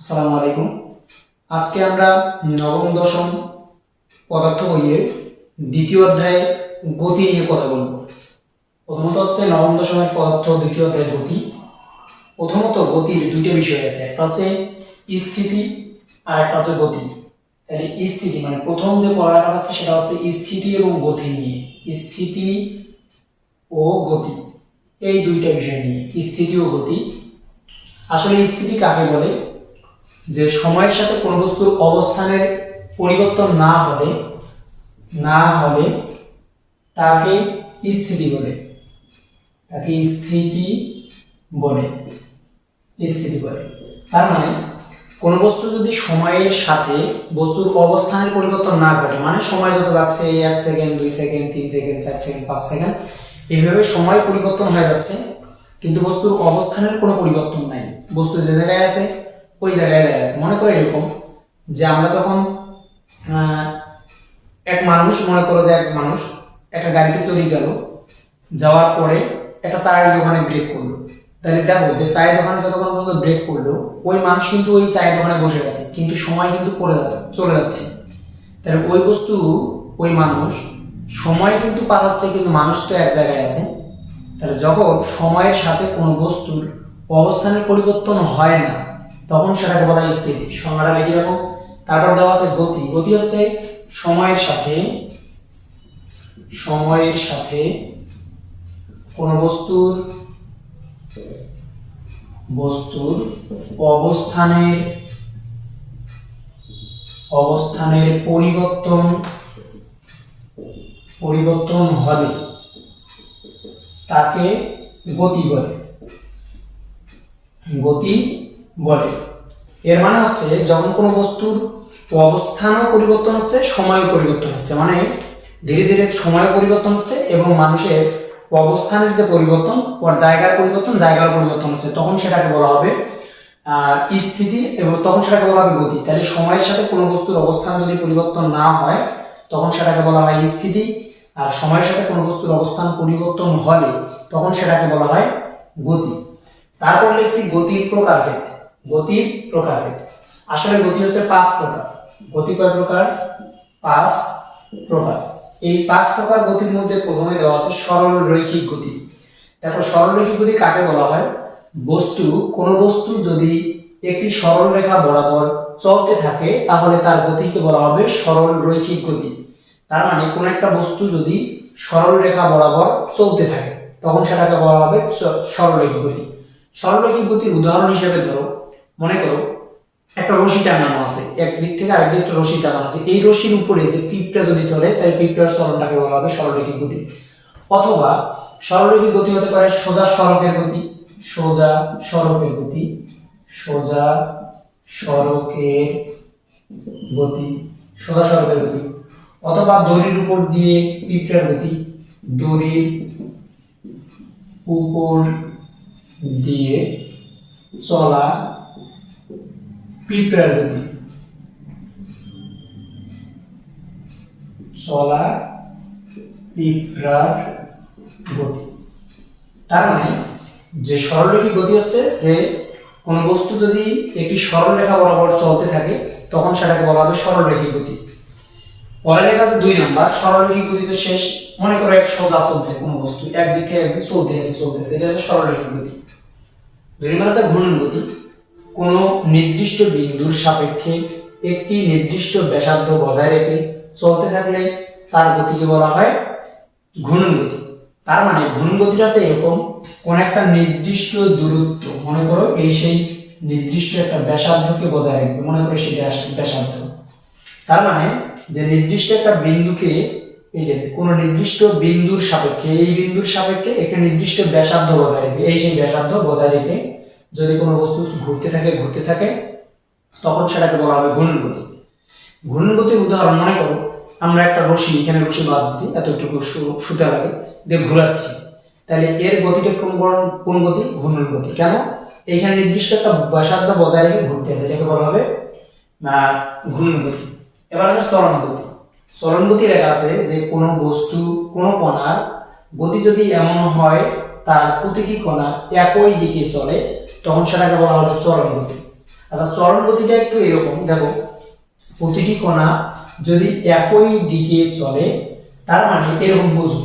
আসসালামু আলাইকুম। আজকে আমরা নবম দশম পদার্থ বইয়ের দ্বিতীয় অধ্যায়ে গতি নিয়ে কথা বলব। প্রথমত হচ্ছে নবম দশমের পদার্থ দ্বিতীয় অধ্যায় গতি। প্রথমত গতির দুইটা বিষয় আছে, একটা হচ্ছে স্থিতি আর একটা হচ্ছে গতি। তাহলে স্থিতি মানে প্রথম যে পড়াটা হচ্ছে সেটা হচ্ছে স্থিতি এবং গতি নিয়ে। স্থিতি ও গতি এই দুইটা বিষয় নিয়ে, স্থিতি ও গতি। আসলে স্থিতি কাকে বলে? যে সময়ের সাথে কোনো বস্তুর অবস্থানের পরিবর্তন না হলে তাকে স্থিতি বলে। তার মানে কোনো বস্তু যদি সময়ের সাথে বস্তুর অবস্থানের পরিবর্তন না ঘটে, মানে সময় যত যাচ্ছে 1 second 2 second 3 second 4 second 5 second এইভাবে সময় পরিবর্তন হয়ে যাচ্ছে, কিন্তু বস্তুর অবস্থানের কোনো পরিবর্তন নাই, বস্তু যে জায়গায় আছে ওই জায়গায় দাঁড়িয়ে আছে। মনে করো এরকম যে আমরা যখন এক মানুষ একটা গাড়িতে চলে গেল, যাওয়ার পরে একটা চায়ের দোকানে ব্রেক করলো, তাহলে দেখো যে চায়ের দোকানে যতক্ষণ পর্যন্ত ব্রেক করলো ওই মানুষ কিন্তু ওই চায়ের দোকানে বসে আছে, কিন্তু সময় কিন্তু চলে যাচ্ছে। তাহলে ওই বস্তু ওই মানুষ সময় কিন্তু পার হচ্ছে, কিন্তু মানুষ তো এক জায়গায় আছে। তাহলে যখন সময়ের সাথে কোনো বস্তুর অবস্থানের পরিবর্তন হয় না তখন সেটাকে বলা হয় স্থিতি। সংজ্ঞাটা লিখে রাখো। তারপর দেওয়া আছে গতি। গতি হচ্ছে সময়ের সাথে কোনো বস্তুর অবস্থানের পরিবর্তন হলে তাকে গতি বলে। এর মানে হচ্ছে যখন কোনো বস্তুর অবস্থানও পরিবর্তন হচ্ছে, সময়ও পরিবর্তন হচ্ছে, মানে ধীরে ধীরে সময়ও পরিবর্তন হচ্ছে এবং মানুষের অবস্থানের যে পরিবর্তন, ওর জায়গার পরিবর্তন হচ্ছে, তখন সেটাকে বলা হবে স্থিতি এবং তখন সেটাকে বলা হবে গতি। তাহলে সময়ের সাথে কোনো বস্তুর অবস্থান যদি পরিবর্তন না হয় তখন সেটাকে বলা হয় স্থিতি, আর সময়ের সাথে কোনো বস্তুর অবস্থান পরিবর্তন হলে তখন সেটাকে বলা হয় গতি। তারপর লিখছি গতির প্রকারভেদ। আসলে গতি হচ্ছে 5 প্রকার। গতি কয় প্রকার? 5 প্রকার। এই 5 প্রকার গতির মধ্যে প্রথমে দেওয়া আছে সরল রৈখিক গতি। দেখো সরল রৈখিক গতি কাকে বলা হয়? কোনো বস্তু যদি একটি সরল রেখা বরাবর চলতে থাকে তাহলে তার গতিকে বলা হবে সরল রৈখিক গতি। তার মানে কোনো একটা বস্তু যদি সরল রেখা বরাবর চলতে থাকে তখন সেটাকে বলা হবে সরল রৈখিক গতি। সরল রৈখিক গতির উদাহরণ হিসেবে ধরো, মনে করো একটা রশি টাঙানো আছে, একদিক থেকে আরেক দিকে একটা রশি টাঙানো আছে, এই রশির উপরে যে পিঁপড়া যদি চলে তাই পিঁপড়ার চলনটাকে বলা হবে সরলরৈখিক গতি। অথবা সরলরৈখিক গতি হতে পারে সোজা সড়কের গতি, অথবা দড়ির উপর দিয়ে পিঁপড়ার গতি, দড়ির উপর দিয়ে চলা পিঁপড়ার গতি, তার মানে যে সরলরৈখিক গতি হচ্ছে যে কোনো বস্তু যদি একটি সরল রেখা বরাবর চলতে থাকে তখন সেটাকে বলা হবে সরলরৈখিক গতি। পরে লেখা আছে 2 নাম্বার সরলরৈখিক গতি। তো শেষ, মনে করো এক সোজা চলছে কোনো বস্তু, একদিক থেকে একদিক চলতে আছে, এটা হচ্ছে সরলরৈখিক গতি। 2 নাম্বার আছে ঘূর্ণন গতি। কোনো নির্দিষ্ট বিন্দুর সাপেক্ষে একটি নির্দিষ্ট ব্যাসার্ধ বজায় রেখে চলতে থাকলে তার গতিকে বলা হয় ঘূর্ণন গতি। তার মানে ঘূর্ণন গতিটা আছে এরকম, কোন একটা নির্দিষ্ট দূরত্ব, মনে করো এই সেই নির্দিষ্ট একটা ব্যাসার্ধকে বজায় রাখবে, মনে করো সেটা ব্যাসার্ধ। তার মানে যে নির্দিষ্ট একটা বিন্দুকে, এই যে কোনো নির্দিষ্ট বিন্দুর সাপেক্ষে, এই বিন্দুর সাপেক্ষে একটা নির্দিষ্ট ব্যাসার্ধ বজায় রেখে, এই সেই ব্যাসার্ধ বজায় রেখে যদি কোনো বস্তু ঘুরতে থাকে তখন সেটাকে বলা হবে ঘূর্ণন গতি। ঘূর্ণন গতির উদাহরণ, মনে করো আমরা একটা রশি, এখানে রশি বাঁধছি, এতটুকু সুতা লাগে দিয়ে ঘুরাচ্ছি, তাহলে এর গতিটা কোন গতি? ঘূর্ণন গতি। কেন? এইখানে নির্দিষ্ট একটা ব্যাসার্ধ বজায় রেখে ঘুরতে আছে, এটাকে বলা হবে ঘূর্ণন গতি। এবার আসলে চলন গতি লেখা আছে যে কোনো বস্তু, কোনো কণার গতি যদি এমন হয় তার প্রতিটি কণা একই দিকে চলে তখন সেটাকে বলা হবে চলন গতি। আচ্ছা চলন গতিটা একটু এরকম দেখো, প্রতিটি কণা যদি একই দিকে চলে তার মানে এরকম বুঝো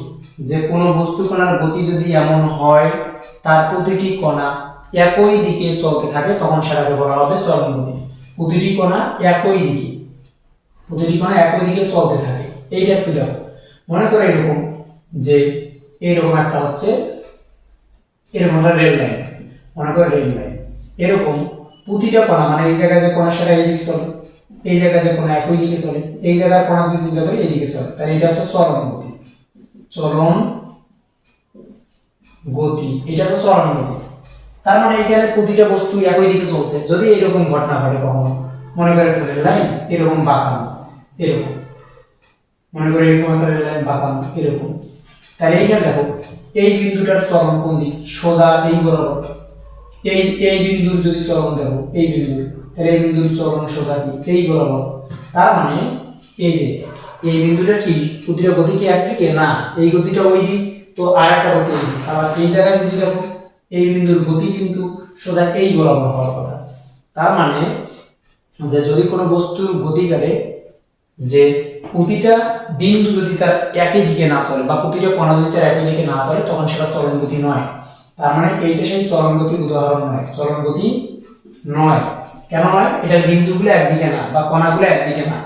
যে কোনো বস্তু কণার গতি যদি এমন হয় তার প্রতিটি কণা একই দিকে চলতে থাকে তখন সেটাকে বলা হবে চলন গতি। প্রতিটি কণা একই দিকে, প্রতিটি কণা একই দিকে চলতে থাকে। এইটা একটু দেখো, মনে করো এরকম যে এরকম একটা হচ্ছে এরকম একটা রেল লাইন, মনে করো রেল লাইন, এরকম প্রতিটা কণা মানে এই জায়গায় যে কণা সেটা এই দিকে চলে, এই জায়গায় যে কণা একই দিকে চলে, এই জায়গার কণা যদি চিন্তা করি এইদিকে চলে, তাহলে এটা হচ্ছে চলন গতি। চলন গতি এটা হচ্ছে চলন গতি। তার মানে এখানে প্রতিটা বস্তু একই দিকে চলছে। যদি এরকম ঘটনা ঘটে কখনো, মনে করে একটা রেল লাইন এরকম বাঁকানো, এরকম মনে করে এরকম একটা রেল লাইন বাঁকানো এরকম, তাহলে এইখানে দেখো এই বিন্দুটার চলন কোন দিক, সোজা এই বরাবর। এই বিন্দুর যদি চলন দেখো এই বিন্দু, তাহলে এই বিন্দুর চলন সোজা কি এই বরাবর। তার মানে এই যে এই বিন্দুটা কি প্রতিটা গতি কি একদিকে না, এই গতিটা ওই দিক, তো আর একটা গতি এই দিক। আবার এই জায়গায় যদি দেখো এই বিন্দুর গতি কিন্তু সোজা এই বরাবর হওয়ার কথা। তার মানে যে যদি কোনো বস্তুর গতিকারে যে প্রতিটা বিন্দু যদি তার একই দিকে না চলে বা প্রতিটা কণা যদি তার একই দিকে না চলে তখন সেটা চলন গতি নয়। তার মানে এইটা সেই চলন গতির উদাহরণ নয়, চলন গতি নয়। কেন নয়? এটা বিন্দুগুলো একদিকে না বা কণাগুলো একদিকে না।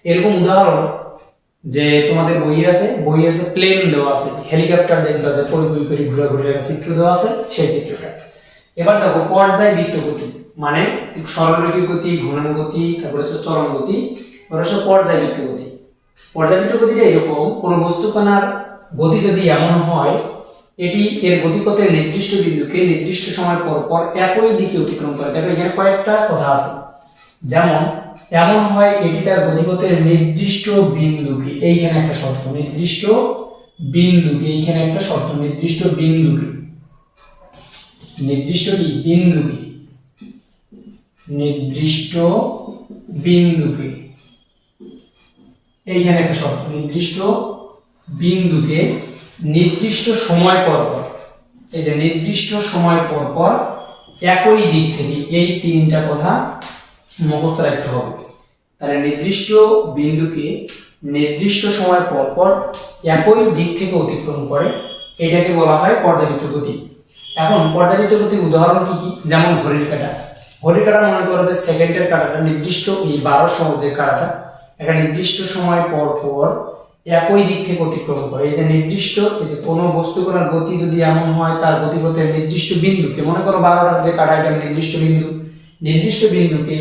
এরকম উদাহরণ যে তোমাদের বই আছে প্লেন দেওয়া আছে, হেলিকপ্টার দেখবা যে পই পই করে ঘুরে ঘুরে চিত্র দেওয়া আছে, সেই চিত্রটা। এবার দেখো পর্যায়বৃত্ত গতি মানে সরলরৈখিক গতি, ঘূর্ণন গতি, তারপরে হচ্ছে চলন গতি, এবার হচ্ছে পর্যায়বৃত্ত গতি। পর্যায়বৃত্ত গতিটা এরকম, কোনো বস্তু কণার গতি যদি এমন হয় এটি এর গতিপথের নির্দিষ্ট বিন্দুকে নির্দিষ্ট সময় পর পর একই দিকে অতিক্রম করে। দেখো এখানে কয়েকটা কথা আছে, যেমন এমন হয় এটি তার গতিপথের নির্দিষ্ট বিন্দুকে, এইখানে একটা শর্ত, নির্দিষ্ট বিন্দুকে, এইখানে একটা শর্ত, নির্দিষ্ট বিন্দুকে, নির্দিষ্ট কি বিন্দুকে, নির্দিষ্ট বিন্দুকে, এইখানে একটা শর্ত, নির্দিষ্ট বিন্দুকে নির্দিষ্ট সময় পর পর, এই যে নির্দিষ্ট সময় পর পর একই দিক থেকে, এই তিনটা কথা মুখস্থ রাখতে হবে। তাহলে নির্দিষ্ট বিন্দুকে নির্দিষ্ট সময় পর পর একই দিক থেকে অতিক্রম করে, এটাকে বলা হয় পর্যাবৃত্ত গতি। এখন পর্যাবৃত্ত গতির উদাহরণ কি কি? যেমন ঘড়ির কাঁটা। ঘড়ির কাঁটা মনে করো যে সেকেন্ডের কাঁটাটা নির্দিষ্ট এই 1200 যে কাঁটাটা, একটা নির্দিষ্ট সময় পর পর একই দিক থেকে অতিক্রম করে। এই যে নির্দিষ্ট, এই যে কোনো বস্তু কণার গতি যদি এমন হয় তার গতিপথের নির্দিষ্ট বিন্দুকে, মনে করো 12টার যে কাঁটা এটা নির্দিষ্ট বিন্দু, নির্দিষ্ট বিন্দুকে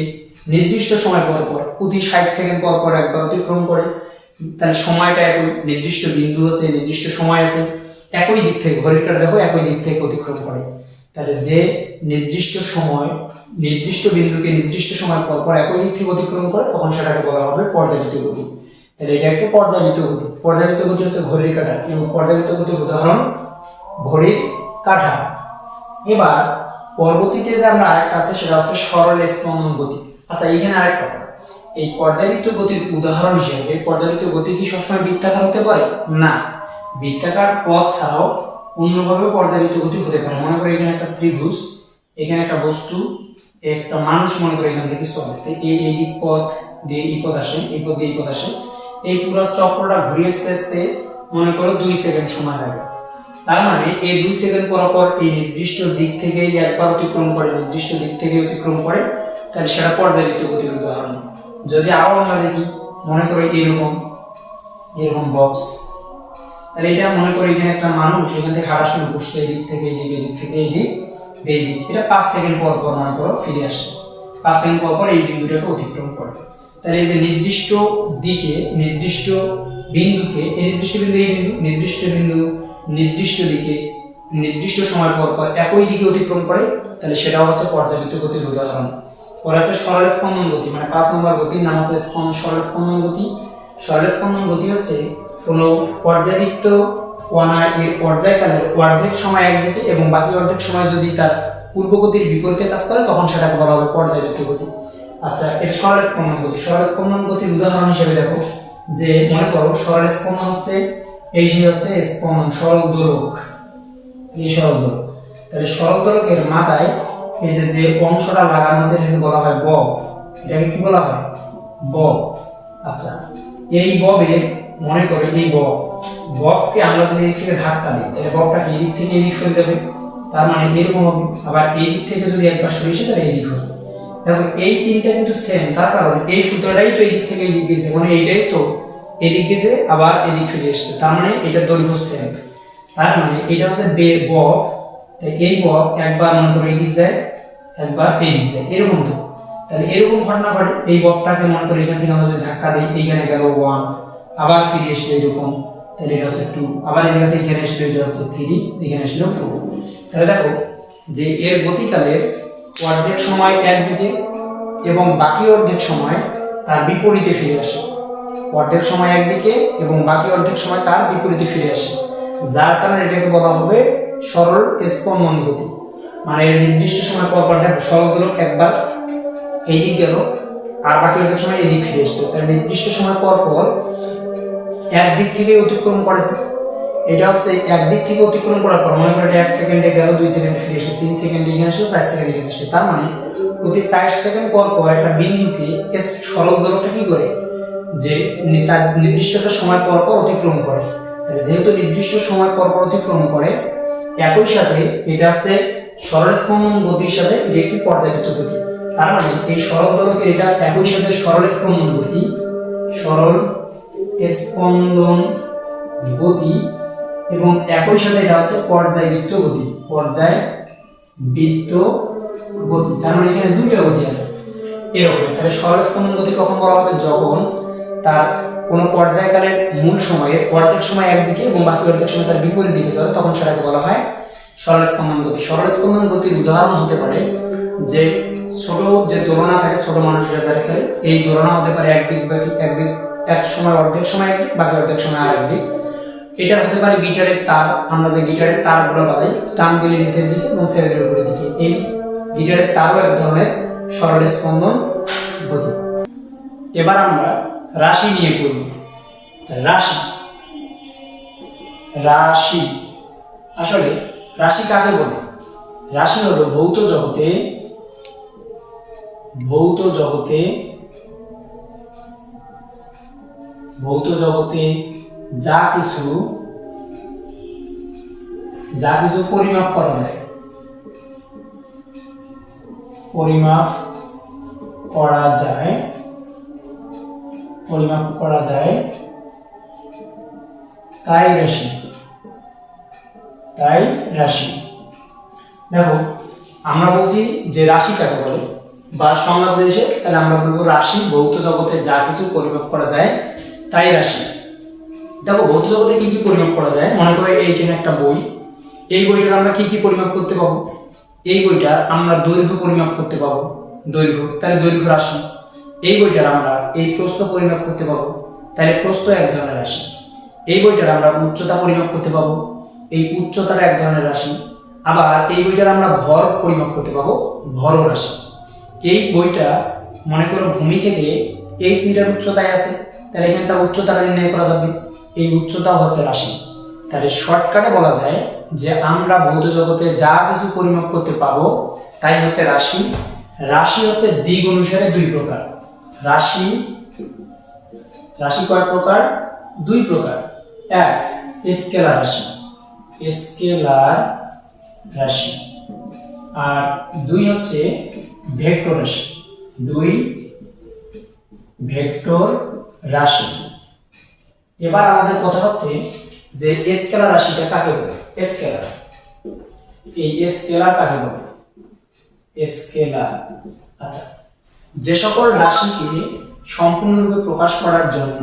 নির্দিষ্ট সময় পর পর প্রতি 60 সেকেন্ড পর পর একবার অতিক্রম করে। তাহলে সময়টা একই, নির্দিষ্ট বিন্দু আছে, নির্দিষ্ট সময় আছে, একই দিক থেকে, ঘড়ির কাঁটা দেখো একই দিক থেকে অতিক্রম করে। তাহলে যে নির্দিষ্ট সময় নির্দিষ্ট বিন্দুকে নির্দিষ্ট সময় পর পর একই দিক থেকে অতিক্রম করে তখন সেটাকে বলা হবে পর্যাবৃত্ত গতি। তাহলে এটা একটা পর্যাবৃত্ত গতি। পর্যাবৃত্ত গতি হচ্ছে ঘড়ির কাঁটা, এবং পর্যাবৃত্ত গতির উদাহরণ ঘড়ির কাঁটা। এবার পরবর্তীতে যে আমরা আরেকটা আছে সেটা হচ্ছে সরল স্পন্দন গতি। আচ্ছা এখানে আরেকটা কথা, এই পর্যাবৃত্ত গতির উদাহরণ হিসেবে পর্যাবৃত্ত গতি কি সবসময় বৃত্তাকার হতে পারে? না, বৃত্তাকার পথ ছাড়াও অন্যভাবে পর্যাবৃত্ত গতি হতে পারে। মনে করো এখানে একটা ত্রিভুজ, এখানে একটা বস্তু, একটা মানুষ মনে করো এখান থেকে চলে, এই দিক পথ দিয়ে এই পথ আসে, এই পথ দিয়ে এই পথ আসে, এই পুরো চক্রটা ঘুরিয়ে আসতে আসতে মনে করো 2 সেকেন্ড সময় লাগে। তার মানে এই 2 সেকেন্ড পর পর এই নির্দিষ্ট দিক থেকে একবার অতিক্রম করে, নির্দিষ্ট দিক থেকে অতিক্রম করে, তাহলে সেটা পর্যাবৃত্ত গতির উদাহরণ। যদি আরো আমরা দেখি, মনে করো এরকম বক্স, তাহলে এটা মনে করো এখানে একটা মানুষ এখান থেকে হাঁটা শুরু করছে, এই দিক থেকে এই দিক, এই দিক থেকে এই দিক, এই দিক, এটা 5 সেকেন্ড পর পর মনে করো ফিরে আসে, 5 সেকেন্ড পর পর এই বিন্দুটাকে অতিক্রম করে। তাহলে এই যে নির্দিষ্ট দিকে, নির্দিষ্ট বিন্দুকে, এই নির্দিষ্ট বিন্দু, এই বিন্দু, নির্দিষ্ট বিন্দু নির্দিষ্ট দিকে নির্দিষ্ট সময় পর পর একই দিকে অতিক্রম করে, তাহলে সেটাও হচ্ছে পর্যাবৃত্ত গতির উদাহরণ। পরে আছে সরল স্পন্দন গতি, মানে 5 নম্বর গতির নাম হচ্ছে সরল স্পন্দন গতি। সরল স্পন্দন গতি হচ্ছে কোনো পর্যাবৃত্ত কণা এর পর্যায়কালের অর্ধেক সময় একদিকে এবং বাকি অর্ধেক সময় যদি তার পূর্বগতির বিপরীতে কাজ করে তখন সেটাকে বলা হবে পর্যাবৃত্ত গতি। আচ্ছা, এর সরল স্পন্দন গতি। সরল স্পন্দন গতির উদাহরণ হিসেবে দেখো যে মনে করো সরল স্পন্দন হচ্ছে এই যে হচ্ছে স্পন্দন, সরল দোলক, এই সরল দোলক। তাহলে সরল দোলকের মাথায় এই যে অংশটা লাগানো আছে এটাকে বলা হয় বব। এটাকে কি বলা হয়? বব। আচ্ছা, এই ববের মনে করে এই ববকে আমরা যদি এদিক থেকে ধাক্কা দিই তাহলে ববটা এদিক থেকে এদিক সরে যাবে, তার মানে এরকম হবে। আবার এই দিক থেকে যদি একবার সরিয়ে তাহলে এদিক হবে। দেখো এই তিনটা কিন্তু সেম, তার কারণ এই সূত্রটাই তো এদিক থেকে এদিক গেছে, মানে এইটাই তো এদিক গেছে আবার এদিক ফিরে এসছে, তার মানে এটা দৈর্ঘ্য সেম। তার মানে এটা হচ্ছে বব। তাই এই বব একবার মনে করো এদিক যায় একবার এদিক যায়, এরকম তো। তাহলে এরকম ঘটনা ঘটে। এই ববটাকে মনে করো এখান থেকে আমরা যদি ধাক্কা দিই, এইখানে গেল 1, আবার ফিরে এসলো এরকম, তাহলে এটা হচ্ছে 2, আবার এই জায়গা থেকে এখানে এসলো এটা হচ্ছে 3, এখানে এসলো 4। তাহলে দেখো যে এর গতিকালের অর্ধেক সময় একদিকে এবং বাকি অর্ধেক সময় তার বিপরীতে ফিরে আসে। অর্ধেক সময় একদিকে এবং বাকি অর্ধেক সময় তার বিপরীতে ফিরে আসে, যার কারণে এটাকে বলা হবে সরল স্পন্দন গতি। মানে নির্দিষ্ট সময় পর পর দেখো সরল দোলক একবার এইদিক গেল আর বাকি অর্ধেক সময় এদিক ফিরে আসলো, তাহলে নির্দিষ্ট সময় পর পর একদিক থেকে অতিক্রম করেছে। এটা হচ্ছে একদিক থেকে অতিক্রম করার পর মনে করো এটা 1 সেকেন্ডে গেল, 2 সেকেন্ডে ফিরে আসলো, 3 সেকেন্ডে এখানে আসলো, 4 সেকেন্ডে এখানে আসলো। তার মানে প্রতি 4 সেকেন্ড পর পর একটা বিন্দুকে সরল দোলকটা কি করে যে নির্দিষ্ট একটা সময় পর পর অতিক্রম করে। যেহেতু নির্দিষ্ট সময় পর পর অতিক্রম করে, একই সাথে এটা হচ্ছে সরল স্পন্দন গতির সাথে এটা একটি পর্যায়বৃত্ত গতি। তার মানে এই সরল দোলকে এটা একই সাথে সরল স্পন্দন গতি এবং একই সাথে এটা হচ্ছে পর্যায়বৃত্ত গতি। তার মানে এখানে দুইটা গতি আছে এরকম। তাহলে সরল স্পন্দন গতি কখন বলা হবে? যখন তার কোনো পর্যায়কালের মূল সময়ে অর্ধেক সময় একদিকে এবং বাকি অর্ধেক সময় তার বিপরীত দিকে চলে, তখন সেটাকে বলা হয় সরল স্পন্দন গতি। সরল স্পন্দন গতির উদাহরণ হতে পারে যে ছোট যে দোলনা থাকে, ছোট মানুষরা যারা খেলে, এই দোলনা হতে পারে একদিক এক সময় অর্ধেক সময় একদিক, বাকি অর্ধেক সময় আর একদিক। এটা হতে পারে গিটারের তার, আমরা যে গিটারের তারগুলো বাজাই, টান দিলে নিচের দিকে এবং ছেড়ে দিলে উপরের দিকে, এই গিটারের তারও এক ধরনের সরল স্পন্দন গতি। এবার আমরা রাশি নিয়ে পড়ব। রাশি আসলে রাশি কাকে বলে? রাশি হলো ভৌত জগতে যা কিছু পরিমাপ করা যায় তাই রাশি। দেখো আমরা বলছি যে রাশি কাকে বলে বা সংজ্ঞা দেশে, তাহলে আমরা বলবো রাশি ভৌত জগতে যা কিছু পরিমাপ করা যায় তাই রাশি। দেখো ভৌত জগতে কি কি পরিমাপ করা যায়, মনে করো এইখানে একটা বই, এই বইটার আমরা কি কি পরিমাপ করতে পাবো? এই বইটার আমরা দৈর্ঘ্য পরিমাপ করতে পাবো, তাহলে দৈর্ঘ্য রাশি। এই বইটার আমরা এই প্রস্থ পরিমাপ করতে পাবো, তাহলে প্রস্থ এক ধরনের রাশি। এই বইটার আমরা উচ্চতা পরিমাপ করতে পাবো, এই উচ্চতাটা এক ধরনের রাশি। আবার এই বইটার আমরা ভর পরিমাপ করতে পাবো, ভরও রাশি। এই বইটা মনে করো ভূমি থেকে 23 মিটার উচ্চতায় আছে, তাহলে এখানে তার উচ্চতা নির্ণয় করা যাবে, এই উচ্চতাও হচ্ছে রাশি। তাহলে শর্টকাটে বলা যায় যে আমরা ভৌত জগতে যা কিছু পরিমাপ করতে পাবো তাই হচ্ছে রাশি। রাশি হচ্ছে দিক অনুসারে দুই প্রকার। রাশি কয় প্রকার? দুই প্রকার। এক স্কেলার রাশি, আর দুই হচ্ছে ভেক্টর রাশি। এবার আমাদের কথা হচ্ছে যে স্কেলার রাশিটা কাকে বলে? স্কেলার কাকে বলে? আচ্ছা, যে সকল রাশিকে সম্পূর্ণরূপে প্রকাশ করার জন্য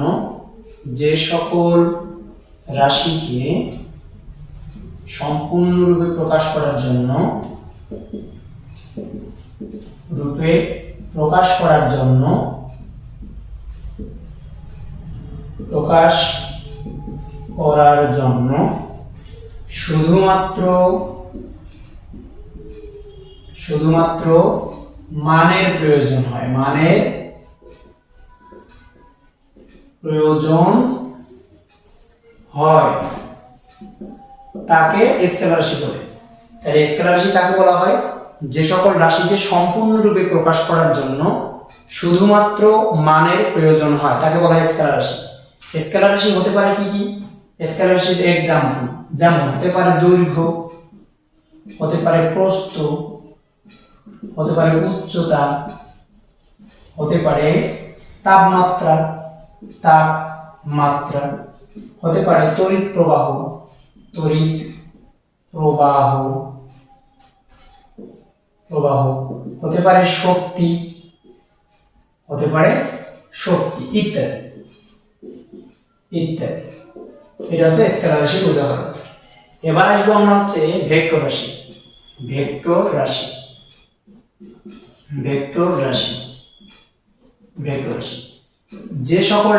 শুধুমাত্র মানের প্রয়োজন হয় তাকে স্কেলার রাশি বলে। তাহলে স্কেলার রাশি কাকে বলা হয়? যে সকল রাশিকে সম্পূর্ণরূপে প্রকাশ করার জন্য শুধুমাত্র মানের প্রয়োজন হয় তাকে বলা হয় স্কেলার রাশি। স্কেলার রাশি হতে পারে কি কি? স্কেলার রাশির এক্সাম্পল যেমন হতে পারে দৈর্ঘ্য, হতে পারে প্রস্থ, হতে পারে উচ্চতা, হতে পারে তাপমাত্রা, হতে পারে তড়িৎ প্রবাহ, হতে পারে শক্তি, ইত্যাদি ইত্যাদি। এটা হচ্ছে স্কেলার রাশির উদাহরণ। এবার আসবো আমরা হচ্ছে ভেক্টর রাশি। যে সকল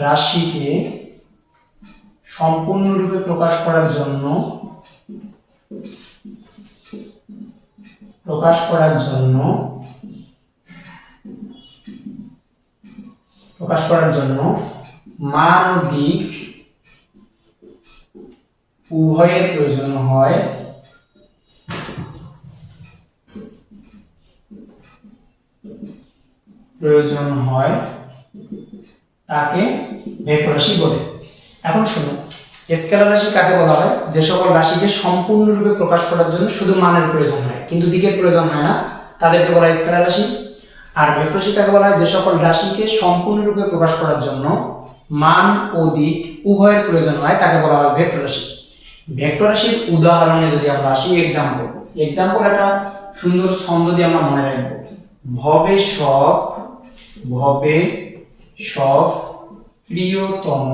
রাশিকে সম্পূর্ণরূপে প্রকাশ করার জন্য মান ও দিক উভয়ের প্রয়োজন হয় তাকে ভেক্টর রাশি বলে। এখন শুনো, স্কেলার রাশি কাকে বলা হয়? যে সকল রাশিকে সম্পূর্ণরূপে প্রকাশ করার জন্য শুধু মানের প্রয়োজন হয় কিন্তু দিকের প্রয়োজন হয় না, তাদেরকে বলা হয় স্কেলার রাশি। আর ভেক্টর রাশি কাকে বলা হয়? যে সকল রাশিকে সম্পূর্ণরূপে প্রকাশ করার জন্য মান ও দিক উভয়ের প্রয়োজন হয় তাকে বলা হয় ভেক্টর রাশি। ভেক্টর রাশির উদাহরণে যদি আমরা আসি, এক্সাম্পল একটা সুন্দর ছন্দ দিয়ে আমরা মনে রাখবো। ভবে সব প্রিয়তম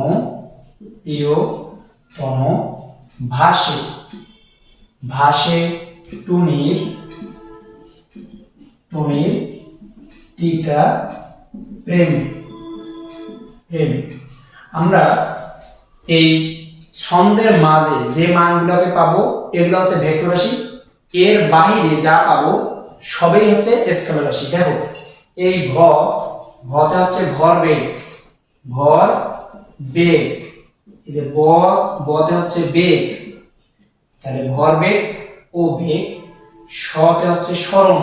ভাসে টুনির টিকা প্রেম। আমরা এই ছন্দের মাঝে যে মানগুলোকে পাবো এগুলো হচ্ছে ভেক্টর রাশি, এর বাহিরে যা পাবো সবই হচ্ছে স্কেলার রাশি। দেখো এই ভতে হচ্ছে ভরবেগ, এই যে বতে হচ্ছে বেগ, তাহলে ভরবেগ ও বেগ। শতে হচ্ছে সরণ,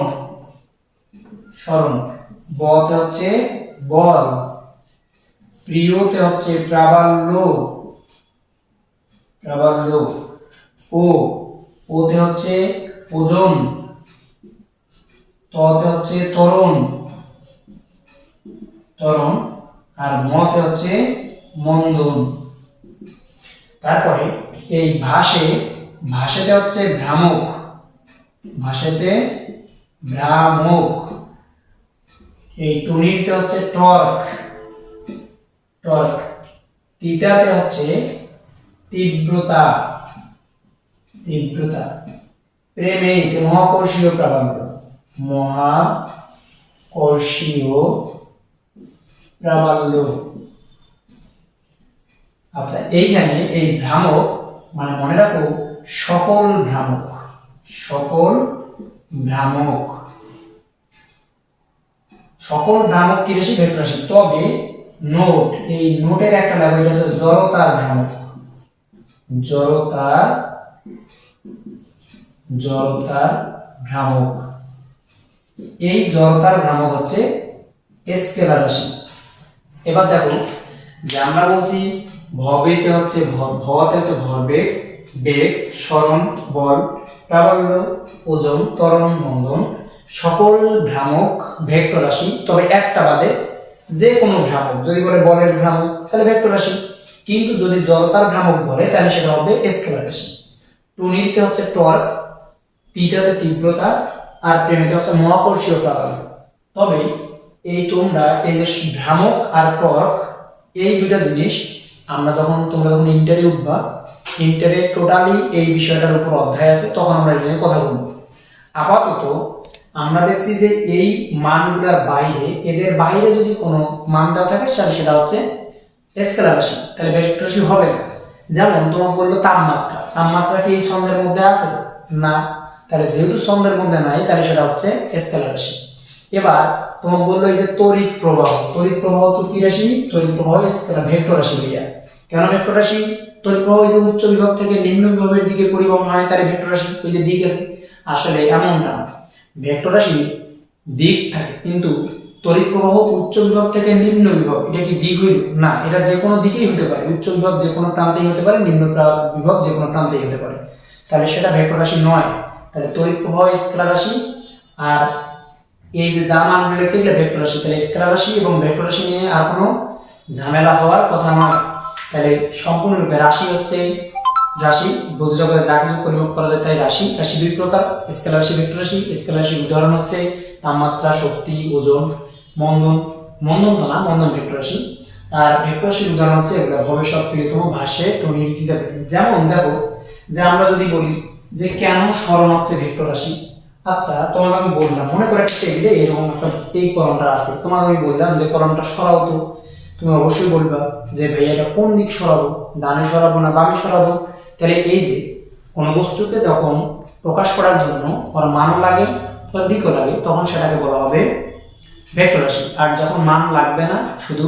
বতে হচ্ছে বল, প্রিয়তে হচ্ছে প্রাবল্য, ওতে হচ্ছে ওজন, ততে হচ্ছে ত্বরণ, আর মতে হচ্ছে মন্দন। তারপরে এই ভাসেতে হচ্ছে ভ্রামক, এই টুনিতে হচ্ছে টর্ক, তিতাতে হচ্ছে তীব্রতা। প্রেমেতে মহাকর্ষীয় প্রাবল্য। আচ্ছা, এইখানে এই ভ্রামক মানে মনে রাখো সকল ভ্রামক কি রাশি? ভেক্টর রাশি। তবে এই নোটের একটা লেখা আছে জড়তার ভ্রামক। এই জড়তার ভ্রামক হচ্ছে স্কেলার রাশি। এবার দেখো যে আমরা বলছি ভবেতে হচ্ছে ভরবেগ, বেগ, সরণ, বল, প্রাবল্য, ওজন, ত্বরণ, মন্দন, সকল ভ্রামক ভেক্টর রাশি। তবে একটা বাদে, যে কোনো ভ্রামক যদি বলে বলের ভ্রামক তাহলে ভেক্টর রাশি, কিন্তু যদি জড়তার ভ্রামক বলে তাহলে সেটা হবে স্কেলার রাশি। টুনিতে হচ্ছে টর্ক, তিতাতে তীব্রতা, আর প্রেমেতে হচ্ছে মহাকর্ষীয় প্রাবল্য। তবে তোমরা এই যে ভ্রামক আর টর্ক, এই দুটা জিনিস তোমরা যখন ইন্টারে উঠবা, ইন্টারে টোটালি এই বিষয়টার উপর অধ্যায় আছে, তখন আমরা এটা নিয়ে কথা বলবো। আপাতত আমরা দেখছি যে এই মানগুলোর বাইরে, এদের বাইরে যদি কোনো মান দেওয়া থাকে সেটা হচ্ছে স্কেলার রাশি, তাহলে ভেক্টর রাশি হবে না। যেমন তোমাকে বললো তাপমাত্রা কি এই ছন্দের মধ্যে আছে? না, তাহলে যেহেতু ছন্দের মধ্যে নাই তাহলে সেটা হচ্ছে স্কেলার রাশি। এবার তোমাকে বললো এই যে তড়িৎ প্রবাহ তো কি রাশি? তড়িৎ প্রবাহ স্কেলার ভেক্টর রাশি ভাইয়া। কেন ভেক্টর রাশি? তড়িৎ প্রবাহ ওই যে উচ্চ বিভব থেকে নিম্ন বিভবের দিকে পরিবহন হয়, তার ভেক্টর রাশি ওই যে দিক আছে। আসলে এমনটা না, ভেক্টর রাশি দিক থাকে, কিন্তু তড়িৎ প্রবাহ উচ্চ বিভব থেকে নিম্ন বিভব, এটা কি দিক হইল না, এটা যে কোনো দিকেই হতে পারে, উচ্চ বিভব যে কোনো প্রান্তেই হতে পারে, নিম্ন বিভব যে কোনো প্রান্তেই হতে পারে, তাহলে সেটা ভেক্টর রাশি নয়। তাহলে তড়িৎ প্রবাহ স্কেলার রাশি, আর এই যে যা মান রয়েছে এগুলো ভেক্টর রাশি। তাহলে স্কেলার রাশি এবং ভেক্টর রাশি নিয়ে আর কোনো ঝামেলা হওয়ার কথা নয়। তাহলে সম্পূর্ণরূপে রাশি হচ্ছে রাশি, ভৌত জগতে যা কিছু পরিমাপ করা যায় তাই রাশি। রাশি দুই প্রকার, স্কেলার রাশি, ভেক্টর রাশি। স্কেলার রাশির উদাহরণ হচ্ছে তাপমাত্রা, শক্তি, ওজন, মন্দন, মন্দন তো না, মন্দন ভেক্টর রাশি। আর ভেক্টর রাশির উদাহরণ হচ্ছে এগুলো ভবিষ্যৎ, প্রিয়তম, ভাষ্যে, টনির, তিতাব। যেমন দেখো যে আমরা যদি বলি যে কেন স্মরণ হচ্ছে ভেক্টর রাশি। আচ্ছা, তোমাকে আমি বললাম, মনে করে একটা টেবিলে এরকম একটা এই কলমটা আছে, তোমাকে আমি বললাম যে কলমটা সরাও তো, তুমি অবশ্যই বলবা যে ভাইয়া এটা কোন দিক সরাবো, ডানে সরাবো না বামে সরাবো। তাহলে এই যে কোনো বস্তুকে যখন প্রকাশ করার জন্য ওর মান লাগে ওর দিকও লাগে, তখন সেটাকে বলা হবে ভেক্টর রাশি। আর যখন মান লাগবে না, শুধু